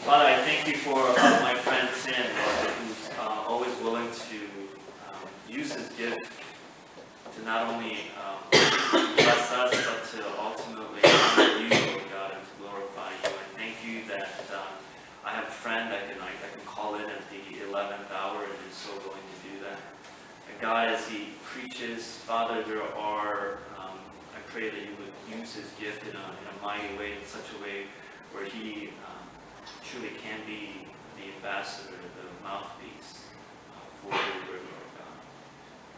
Father, I thank you for my friend Sam, Lord, who's always willing to use his gift to not only bless us, but to ultimately honor you, Lord God, and to glorify you. I thank you that I have a friend that I can call in at the 11th hour and is so willing to do that. And God, as he preaches, Father, there are, I pray that you would use his gift in a mighty way, in such a way where he truly can be the ambassador, the mouthpiece for your word, Lord God.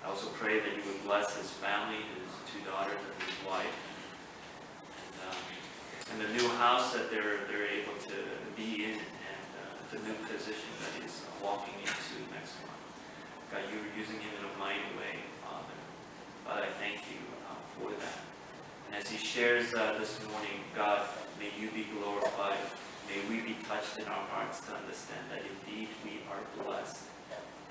I also pray that you would bless his family, his 2 daughters and his wife, and the new house that they're able to be in, and the new position that he's walking into next month. God, you are using him in a mighty way, Father. Father, I thank you for that. And as he shares this morning, God, may you be glorified. May we be touched in our hearts to understand that indeed we are blessed.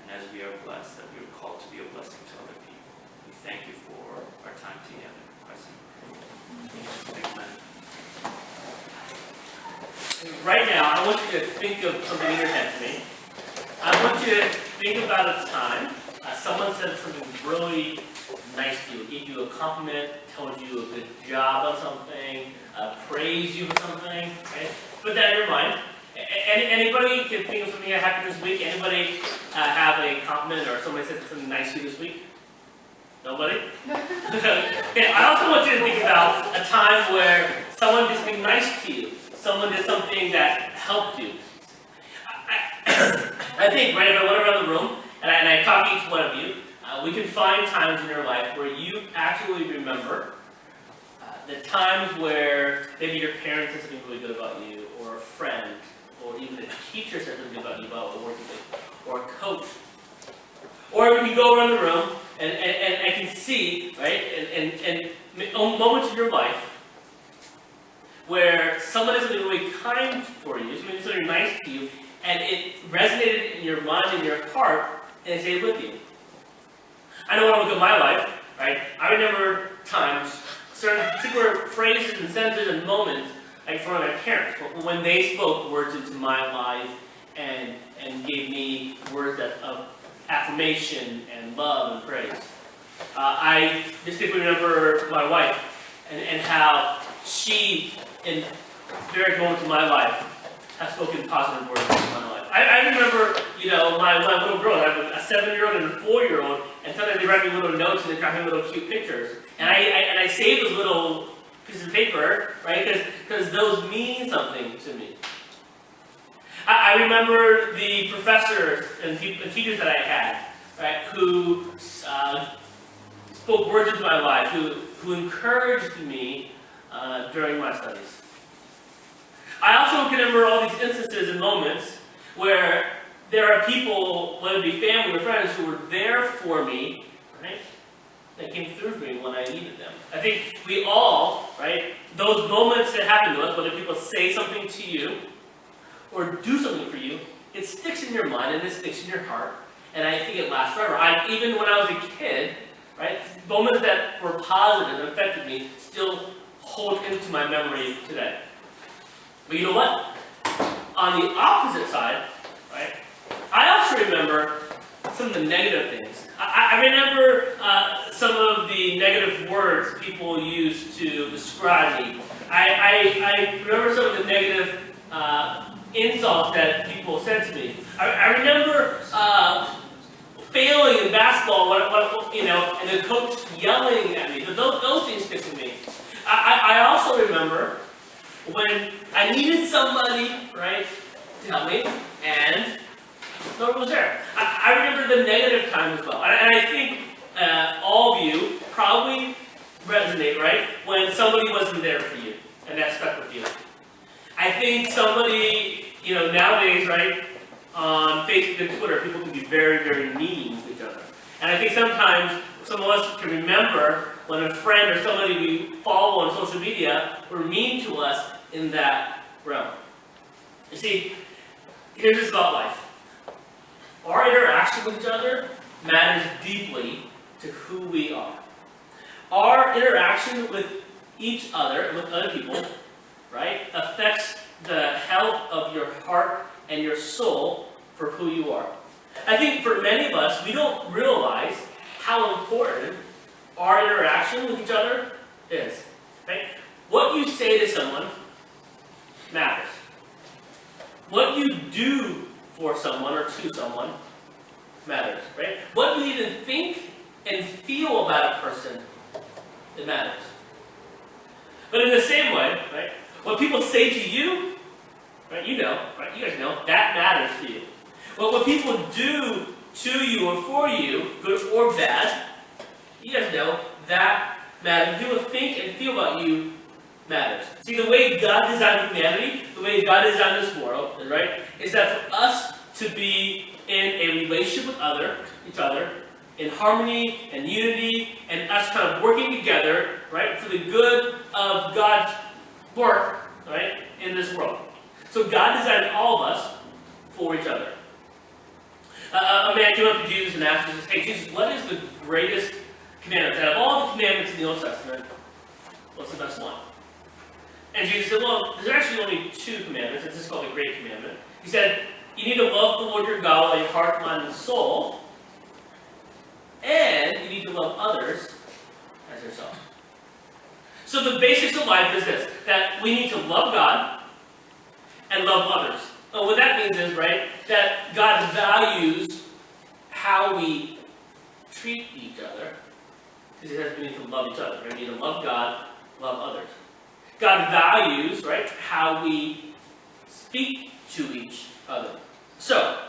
And as we are blessed, that we are called to be a blessing to other people. We thank you for our time together. Amen. Right now, I want you to think of something in your head to me. I want you to think about a time someone said something really nice to you, gave you a compliment, told you a good job on something, praised you for something. Okay? Put that in your mind. Anybody can think of something that happened this week? Anybody have a compliment or somebody said something nice to you this week? Nobody? Okay, I also want you to think about a time where someone did something nice to you. Someone did something that helped you. I think, right, if I went around the room and I talked to each one of you, we can find times in your life where you actually remember the times where maybe your parents said something really good about you, or a friend, or even a teacher said something about you about working with, or a coach. Or when you go around the room and I can see, right, and moments in your life where someone did something really kind for you, something nice to you, and it resonated in your mind and your heart, and it stayed with you. I know when I look at my life, right, I remember times, certain particular phrases and sentences and moments, like from my parents, when they spoke words into my life and gave me words of affirmation and love and praise. I distinctly remember my wife and how she, in various moments of my life, has spoken positive words into my life. I remember, my little girl, I have a 7-year-old and a 4-year-old, and sometimes they write me little notes and they write me little cute pictures. And I save those little pieces of paper, right, because those mean something to me. I remember the professors and teachers that I had, right, who spoke words into my life, who encouraged me during my studies. I also can remember all these instances and moments where there are people, whether it be family or friends, who were there for me, right? That came through for me when I needed them. I think we all, right, those moments that happen to us, whether people say something to you or do something for you, it sticks in your mind and it sticks in your heart, and I think it lasts forever. Even when I was a kid, right, moments that were positive and affected me still hold into my memory today. But you know what? On the opposite side, right, I also remember some of the negative things. I remember some of the negative words people used to describe me. I remember some of the negative insults that people said to me. I remember failing in basketball, and the coach yelling at me. Those things stick with me. I also remember when I needed somebody, right, to help me, and no one was there. I remember the negative times as well. And I think all of you probably resonate, right, when somebody wasn't there for you, and that stuck with you. I think somebody, nowadays, right, on Facebook and Twitter, people can be very, very mean to each other. And I think sometimes some of us can remember when a friend or somebody we follow on social media were mean to us in that realm. You see, here's this about life. Our interaction with each other matters deeply to who we are. Our interaction with each other, with other people, right, affects the health of your heart and your soul for who you are. I think for many of us, we don't realize how important our interaction with each other is. Right? What you say to someone matters. What you do for someone or to someone matters. Right? What you even think and feel about a person, it matters. But in the same way, right, what people say to you, right, you know, right, you guys know, that matters to you. But what people do to you or for you, good or bad, you guys know, that matters. What people think and feel about you matters. See, the way God designed humanity, the way God designed this world, right, is that for us to be in a relationship with each other, in harmony and unity, and us kind of working together, right, for the good of God's work, right, in this world. So God designed all of us for each other. A man came up to Jesus and asked Jesus, "Hey, Jesus, what is the greatest commandment? Out of all the commandments in the Old Testament, what's the best one?" And Jesus said, "Well, there's actually only two commandments. It's just called the Great Commandment." He said, "You need to love the Lord your God with your heart, mind, and soul. And you need to love others as yourself." So the basics of life is this, that we need to love God and love others. And what that means is, right, that God values how we treat each other. Because it says we need to love each other. Right? We need to love God, love others. God values, right, how we speak to each other. So,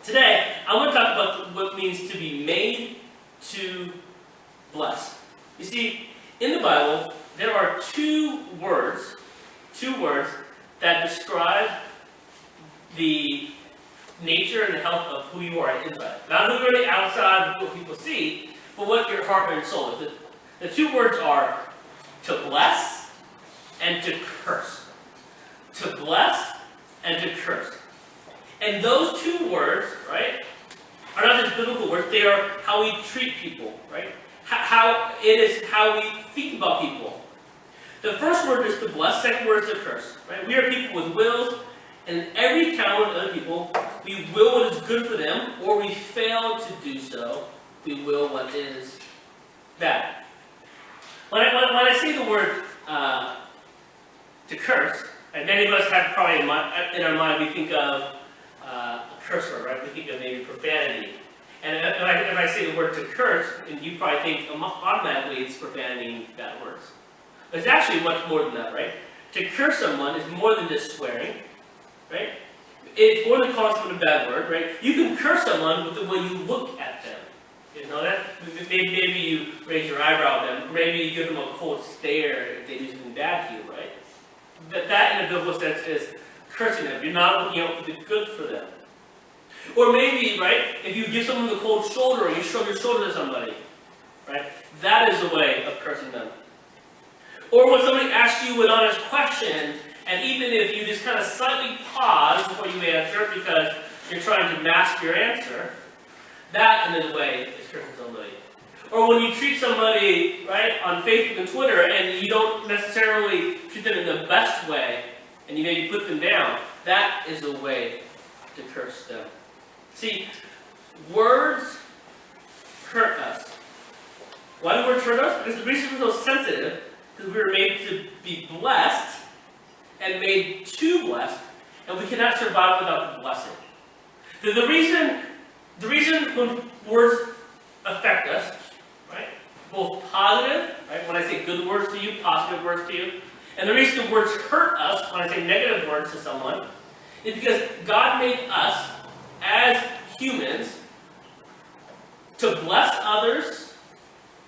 today, I want to talk about what it means to be made to bless. You see, in the Bible, there are two words that describe the nature and the health of who you are inside. Not who you're on the outside, what people see, but what your heart and your soul is. The two words are to bless and to curse. To bless and to curse. And those two words, right, are not just biblical words, they are how we treat people, right? How it is how we think about people. The first word is to bless, second word is to curse, right? We are people with wills, and in every encounter with other people, we will what is good for them, or we fail to do so, we will what is bad. When I say the word to curse, and many of us have probably in our mind, we think of a curse word, right? We think of maybe profanity. And if I say the word to curse, and you probably think automatically it's profanity and bad words. But it's actually much more than that, right? To curse someone is more than just swearing, right? It's more than calling someone a bad word, right? You can curse someone with the way you look at them. You know that? Maybe you raise your eyebrow at them. Maybe you give them a cold stare if they do something bad to you, right? That in a biblical sense is cursing them. You're not looking out for the good for them. Or maybe, right, if you give someone the cold shoulder or you shrug your shoulder to somebody, right, that is a way of cursing them. Or when somebody asks you an honest question, and even if you just kind of slightly pause before you answer because you're trying to mask your answer, that in a way is cursing somebody. Or when you treat somebody, right, on Facebook and Twitter, and you don't necessarily treat them in the best way, and you put them down, that is a way to curse them. See, words hurt us. Why do words hurt us? Because the reason we're so sensitive, because we were made to be blessed, and made to bless, and we cannot survive without the blessing. The reason when words affect us, right, both positive, right, when I say good words to you, positive words to you, and the reason the words hurt us when I say negative words to someone, is because God made us as humans to bless others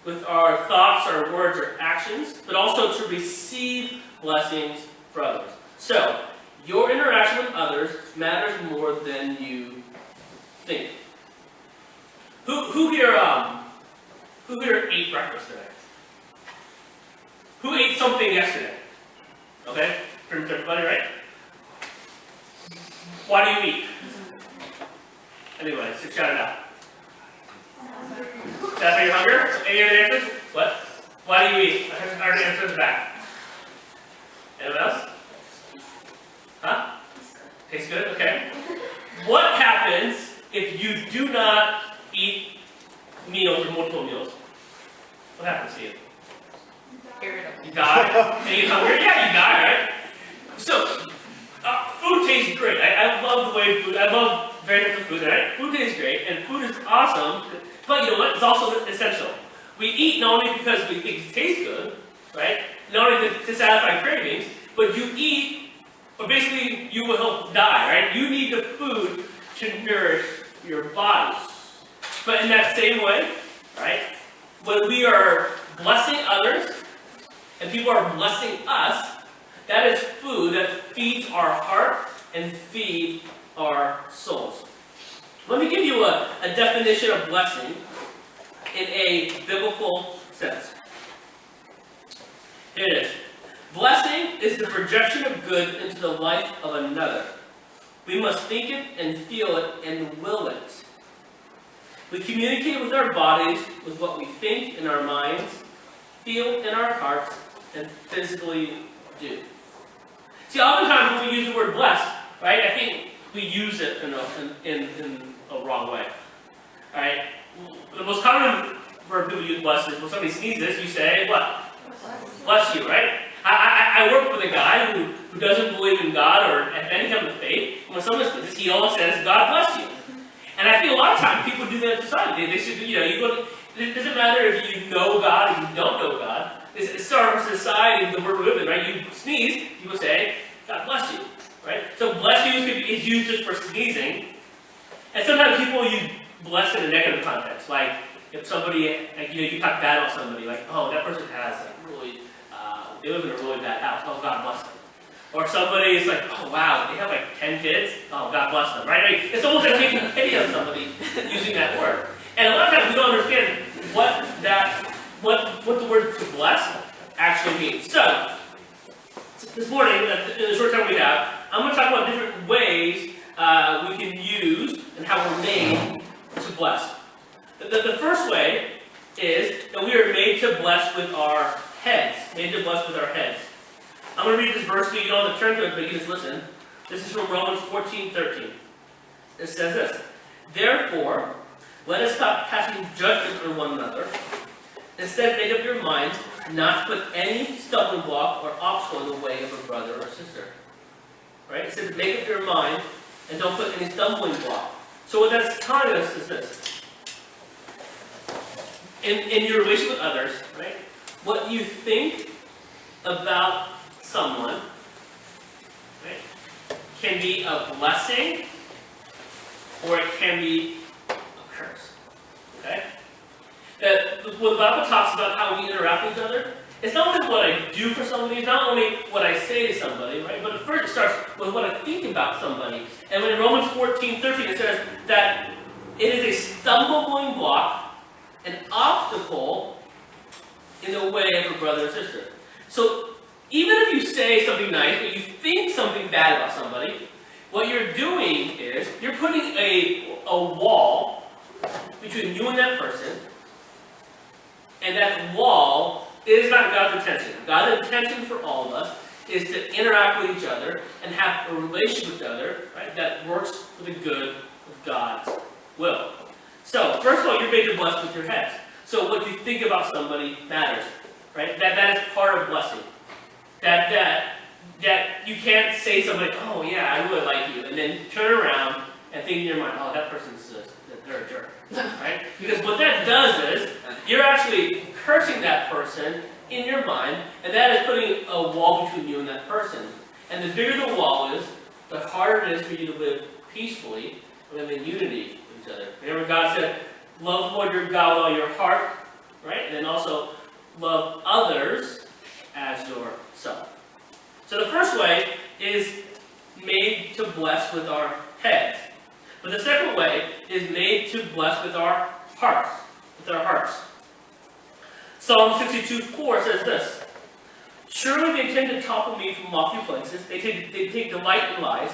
with our thoughts, our words, our actions, but also to receive blessings for others. So, your interaction with others matters more than you think. Who here ate breakfast today? Who ate something yesterday? Okay, pretty much everybody, right? Why do you eat? Anyway, so shout it out. Satisfy your hunger? Any other answers? What? Why do you eat? I already answered the back. Anyone else? Tastes good? Okay. What happens if you do not eat meals or multiple meals? What happens to you? You die? And you get hungry? Yeah, you die, right? So, food tastes great. I love the way food, I love very different food, right? Food tastes great, and food is awesome, but you know what? It's also essential. We eat not only because we think it tastes good, right? Not only to satisfy cravings, but you eat, or basically you will help die, right? You need the food to nourish your body. But in that same way, right? When we are blessing others, and people are blessing us, that is food that feeds our heart and feeds our souls. Let me give you a definition of blessing in a biblical sense. Here it is. Blessing is the projection of good into the life of another. We must think it and feel it and will it. We communicate with our bodies with what we think in our minds, feel in our hearts, and physically do. See, oftentimes when we use the word bless, right, I think we use it in a wrong way. Right? The most common word people use bless is when somebody sneezes, you say, what? Bless you, right? I work with a guy who doesn't believe in God or any kind of faith. And when someone sneezes, he always says, God bless you. And I think a lot of times people do that in society. They should, you go, it doesn't matter if you know God or you don't know God. It's our society, the world we live in, right? You sneeze, people say, God bless you, right? So bless you is used just for sneezing. And sometimes people use bless in a negative context. Like, if somebody, like, you talk bad about somebody, like, oh, that person has, like, really, they live in a really bad house. Oh, God bless them. Or somebody is like, oh, wow, they have, like, 10 kids. Oh, God bless them, right? I mean, it's almost like taking pity on somebody using that word. And a lot of times we don't understand what the word to bless actually means. So, this morning, in the short time we have, I'm going to talk about different ways we can use and how we're made to bless. The first way is that we are made to bless with our heads. Made to bless with our heads. I'm going to read this verse to you. You don't have to turn to it, but you just listen. This is from Romans 14:13. It says this: Therefore, let us stop passing judgment on one another. Instead, make up your minds not to put any stumbling block or obstacle in the way of a brother or sister. Right? It says, make up your mind and don't put any stumbling block. So what that's telling us is this. In your relation with others, right? What you think about someone, right, can be a blessing or it can be a curse. Okay? When the Bible talks about how we interact with each other, it's not only what I do for somebody, it's not only what I say to somebody, right? But first it starts with what I think about somebody. And when in Romans 14:13 it says that it is a stumbling block, an obstacle in the way of a brother or sister. So even if you say something nice, but you think something bad about somebody, what you're doing is you're putting a wall between you and that person, and that wall is not God's intention. God's intention for all of us is to interact with each other and have a relationship with each other, right, that works for the good of God's will. So, first of all, you're made to bless with your heads. So what you think about somebody matters, right? That is part of blessing. That you can't say to somebody, oh yeah, I really like you, and then turn around and think in your mind, oh, that person's they're a jerk, right? Because what that does is you're actually cursing that person in your mind, and that is putting a wall between you and that person. And the bigger the wall is, the harder it is for you to live peacefully, live in unity with each other. Remember, God said, love the Lord your God with all your heart, right? And then also love others as yourself. So the first way is made to bless with our heads. But the second way is made to bless with our hearts. With our hearts. Psalm 62:4 says this: Surely they intend to topple me from lofty places. They take delight in lies.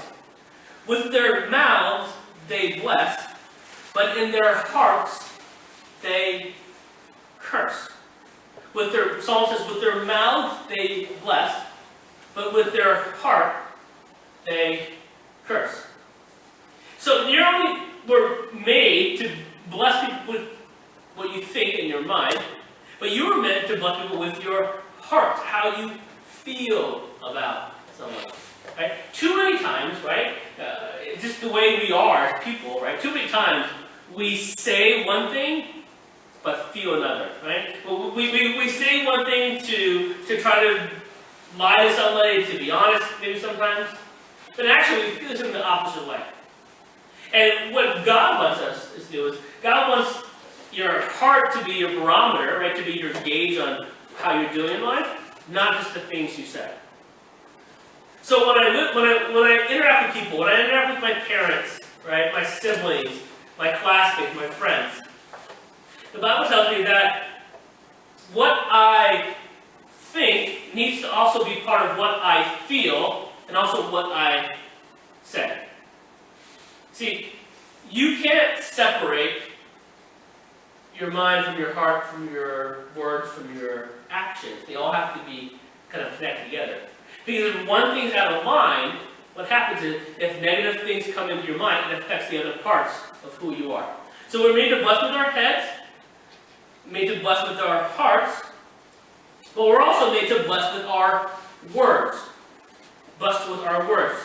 With their mouths they bless, but in their hearts they curse. Psalm says, with their mouths they bless, but with their heart they curse. So you not only were made to bless people with what you think in your mind, but you were meant to bless people with your heart, how you feel about someone. Right? Too many times, right? Just the way we are as people, right? Too many times we say one thing, but feel another, right? We say one thing to try to lie to somebody, to be honest, maybe sometimes, but actually we feel something the opposite way. And what God wants us to do is, God wants your heart to be your barometer, right? To be your gauge on how you're doing in life, not just the things you say. So when I interact with people, when I interact with my parents, right, my siblings, my classmates, my friends, the Bible tells me that what I think needs to also be part of what I feel and also what I say. See, you can't separate your mind from your heart, from your words, from your actions. They all have to be kind of connected together. Because if one thing's out of line, what happens is, if negative things come into your mind, it affects the other parts of who you are. So we're made to bless with our heads, made to bless with our hearts, but we're also made to bless with our words. Blessed with our words.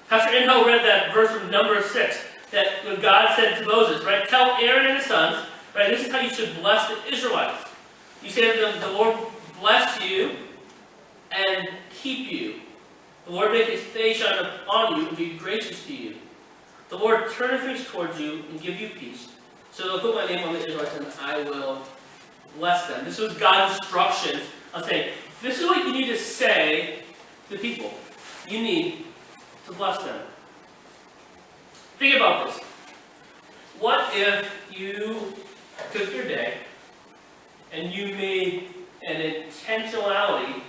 Pastor Inho read that verse from Numbers 6, that when God said to Moses, right, tell Aaron and his sons, right, this is how you should bless the Israelites. You say to them, the Lord bless you and keep you. The Lord make his face shine upon you and be gracious to you. The Lord turn his face towards you and give you peace. So they'll put my name on the Israelites and I will bless them. This was God's instructions of saying, this is what you need to say to the people. You need to bless them. Think about this. What if you took your day and you made an intentionality,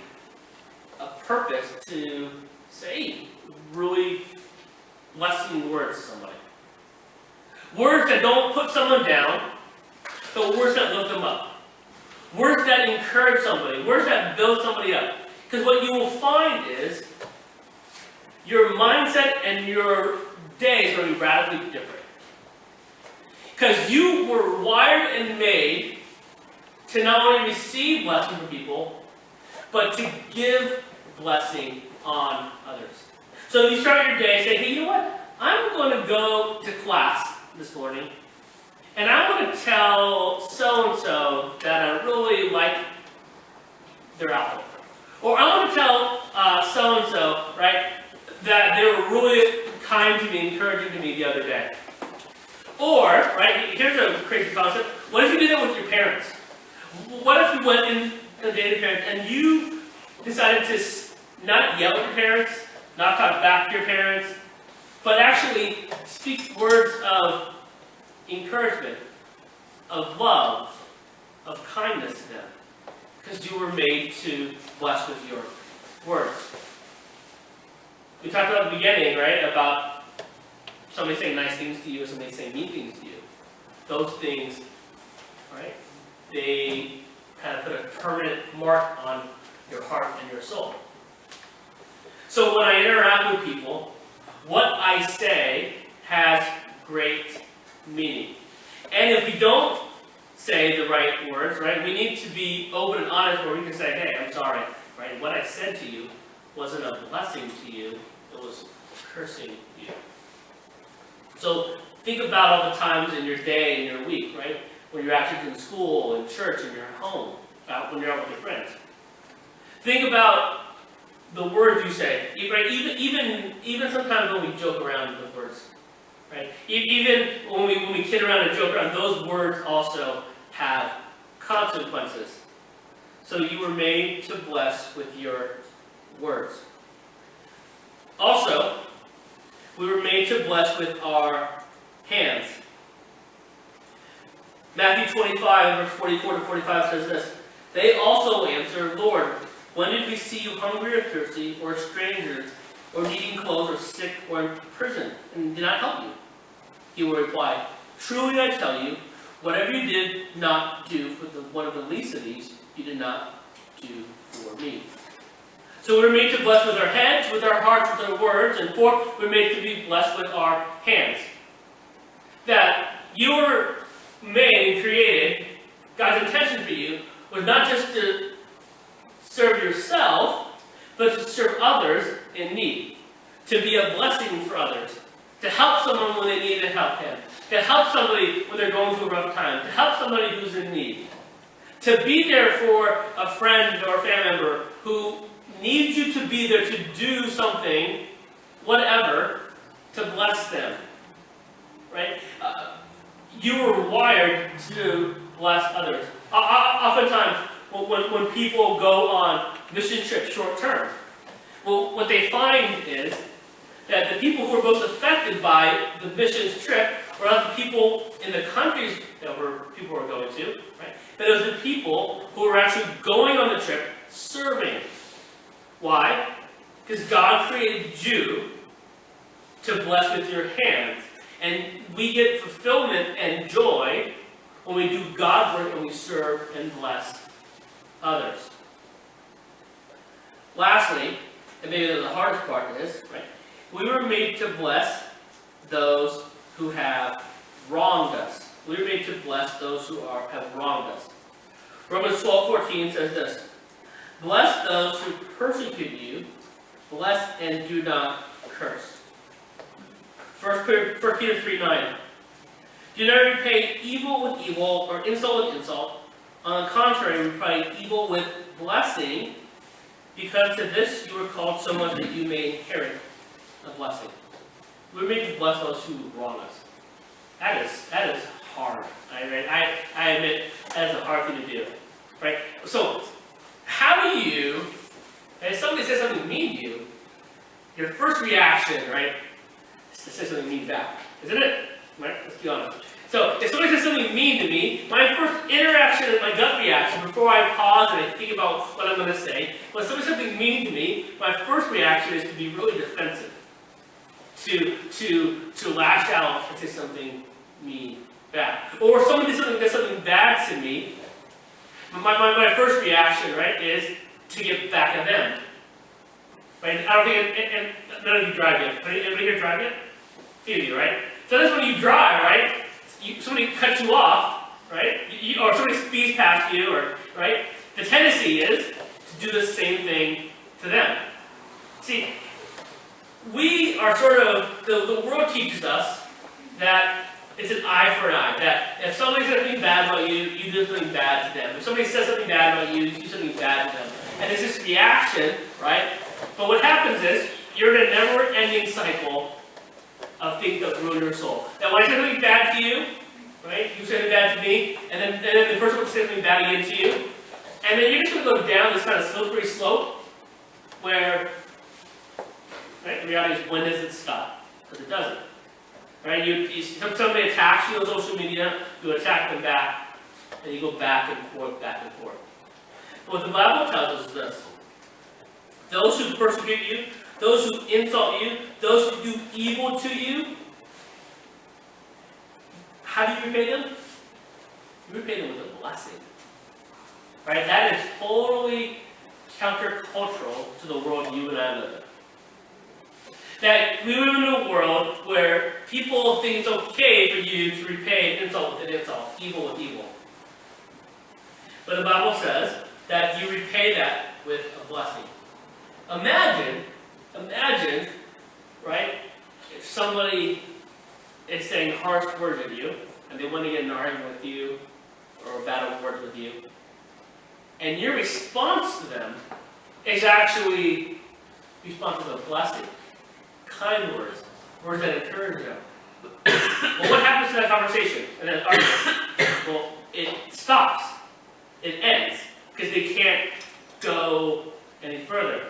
a purpose to say really blessing words to somebody? Words that don't put someone down, but words that lift them up. Words that encourage somebody. Words that build somebody up. Because what you will find is your mindset and your day is going to be radically different. Because you were wired and made to not only receive blessing from people, but to give blessing on others. So you start your day and say, hey, you know what? I'm going to go to class this morning, and I want to tell so-and-so that I really like their outfit. Or I want to tell so-and-so, right, that they were really kind to me, encouraging to me the other day. Or, right, here's a crazy concept. What if you did that with your parents? What if you went in a day to parents and you decided to not yell at your parents, not talk back to your parents, but actually speak words of encouragement, of love, of kindness to them? Because you were made to bless with your words. We talked about at the beginning, right, about somebody saying nice things to you or somebody saying mean things to you. Those things, right, they kind of put a permanent mark on your heart and your soul. So when I interact with people, what I say has great meaning. And if we don't say the right words, right, we need to be open and honest where we can say, hey, I'm sorry, right, what I said to you wasn't a blessing to you, it was cursing you. So think about all the times in your day and your week, right, when you're actually in school, in church, in your home, when you're out with your friends. Think about the words you say, right? Even sometimes when we joke around with words, right? Even when we kid around and joke around, those words also have consequences. So you were made to bless with your words. Also, we were made to bless with our hands. Matthew 25, verse 44 to 45 says this. They also answer, Lord, when did we see you hungry or thirsty, or strangers, or needing clothes, or sick, or in prison, and did not help you? He will reply, truly I tell you, whatever you did not do for one of the least of these, you did not do for me. So we're made to bless with our heads, with our hearts, with our words, and fourth, we're made to be blessed with our hands. That you were made and created, God's intention for you was not just to serve yourself, but to serve others in need. To be a blessing for others. To help someone when they need to help him. To help somebody when they're going through a rough time. To help somebody who's in need. To be there for a friend or a family member who needs you to be there to do something, whatever, to bless them. Right? You were wired to bless others. Oftentimes, when people go on mission trips short term, well, what they find is that the people who are most affected by the missions trip are not the people in the countries that people are going to, right? But it was the people who are actually going on the trip serving. Why? Because God created you to bless with your hands. And we get fulfillment and joy when we do God's work and we serve and bless others. Lastly, and maybe the hardest part is, right? We were made to bless those who have wronged us. We were made to bless those who have wronged us. Romans 12:14 says this: bless those who persecute you, bless and do not curse. 1 Peter 3:9. Do not repay evil with evil or insult with insult. On the contrary, repay evil with blessing, because to this you were called so much that you may inherit a blessing. We're made to bless those who wrong us. That is hard. I admit that is a hard thing to do. Right? So, how do you, if somebody says something mean to you, your first reaction, right, is to say something mean back, isn't it? Right? Let's be honest. So, if somebody says something mean to me, my first interaction and my gut reaction, before I pause and I think about what I'm going to say, when somebody says something mean to me, my first reaction is to be really defensive. To lash out and say something mean back. Or if somebody does something bad to me, my first reaction, right, is to get back at them. Right? I don't think, and none of you drive yet. Anybody here drive yet? A few of you, right? So that's when you drive, right? Somebody cuts you off, right? Or somebody speeds past you, or right? The tendency is to do the same thing to them. See, we are sort of, the world teaches us that it's an eye for an eye. That if somebody says something bad about you, you do something bad to them. If somebody says something bad about you, you do something bad to them. And it's this reaction, right? But what happens is, you're in a never-ending cycle of things that ruin your soul. That when I say something bad to you, right? You say something bad to me, and then the person will say something bad again to you. And then you're just going to go down this kind of slippery slope where, right, the reality is, when does it stop? Because it doesn't. Right? Somebody attacks you on social media, you attack them back, and you go back and forth, back and forth. But what the Bible tells us is this: those who persecute you, those who insult you, those who do evil to you, how do you repay them? You repay them with a blessing. Right? That is totally countercultural to the world you and I live in. That we live in a world where people think it's okay for you to repay insult with an insult, evil with evil. But the Bible says that you repay that with a blessing. Imagine, right, if somebody is saying harsh words at you, and they want to get in an argument with you, or a battle words with you, and your response to them is actually response with a blessing. Kind words, words that encourage them. Well, what happens to that conversation and that argument? Well, it stops. It ends. Because they can't go any further.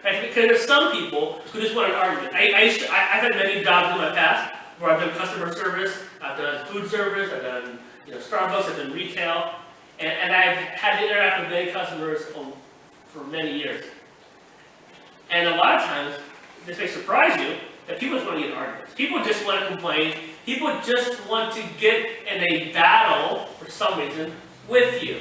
Right? Because there's some people who just want an argument. I've had many jobs in my past where I've done customer service, I've done food service, I've done Starbucks, I've done retail, and I've had to interact with many customers for many years. And a lot of times, this may surprise you, that people just want to get in arguments. People just want to complain. People just want to get in a battle, for some reason, with you.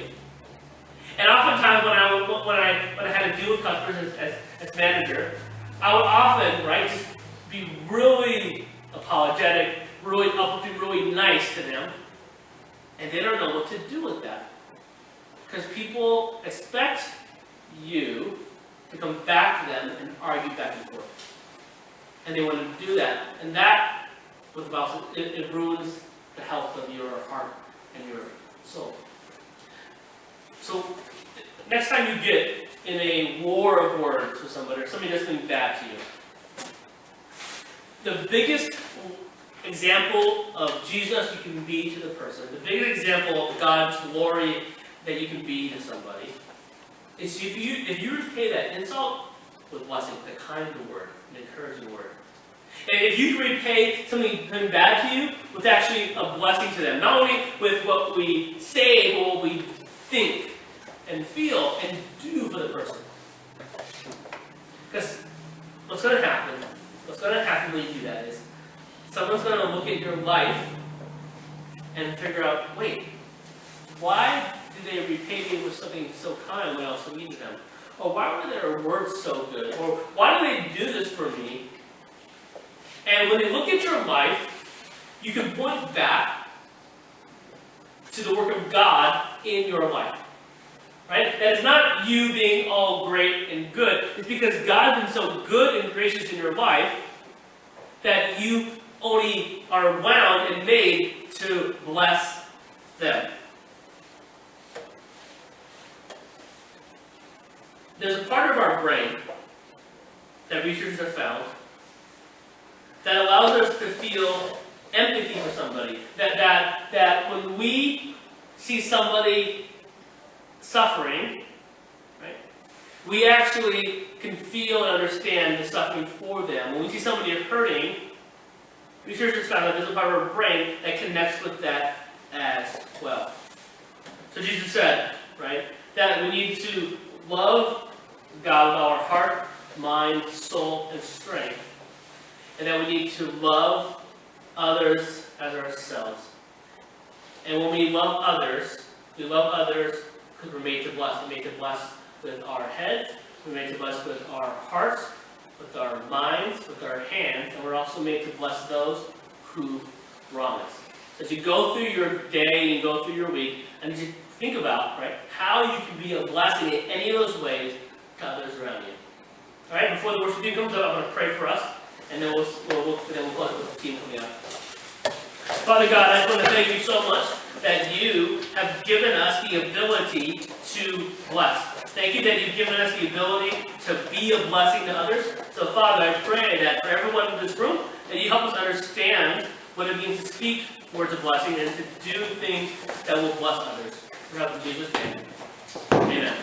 And oftentimes when I had to deal with customers as manager, I would often, right, just be really apologetic, really uplifting, really nice to them, and they don't know what to do with that. Because people expect you to come back to them and argue back and forth. And they want to do that. And that, what the Bible says, it ruins the health of your heart and your soul. So, next time you get in a war of words with somebody, or somebody does something bad to you, the biggest example of Jesus you can be to the person, the biggest example of God's glory that you can be to somebody, is if you repay that insult with blessing, the kind word, an encouraging word. And if you can repay something bad to you with actually a blessing to them, not only with what we say, but what we think and feel and do for the person. Because what's going to happen when you do that is someone's going to look at your life and figure out, wait, why did they repay me with something so kind when I was so mean to them? Or why were their words so good? Or why do they do this for me? And when they look at your life, you can point back to the work of God in your life. Right? That is not you being all great and good. It's because God has been so good and gracious in your life that you only are wound and made to bless them. There's a part of our brain that researchers have found that allows us to feel empathy for somebody. That when we see somebody suffering, right, we actually can feel and understand the suffering for them. When we see somebody hurting, researchers found that there's a part of our brain that connects with that as well. So Jesus said, right, that we need to love God with our heart, mind, soul, and strength. And that we need to love others as ourselves. And when we love others because we're made to bless. We're made to bless with our head. We're made to bless with our hearts, with our minds, with our hands. And we're also made to bless those who wrong us. So as you go through your day and go through your week, and just think about, right, how you can be a blessing in any of those ways to others around you. All right, before the worship team comes up, I'm going to pray for us, and then we'll close with the team coming up. Father God, I just want to thank you so much that you have given us the ability to bless. Thank you that you've given us the ability to be a blessing to others. So Father, I pray that for everyone in this room, that you help us understand what it means to speak words of blessing and to do things that will bless others. We help in Jesus' name. Amen.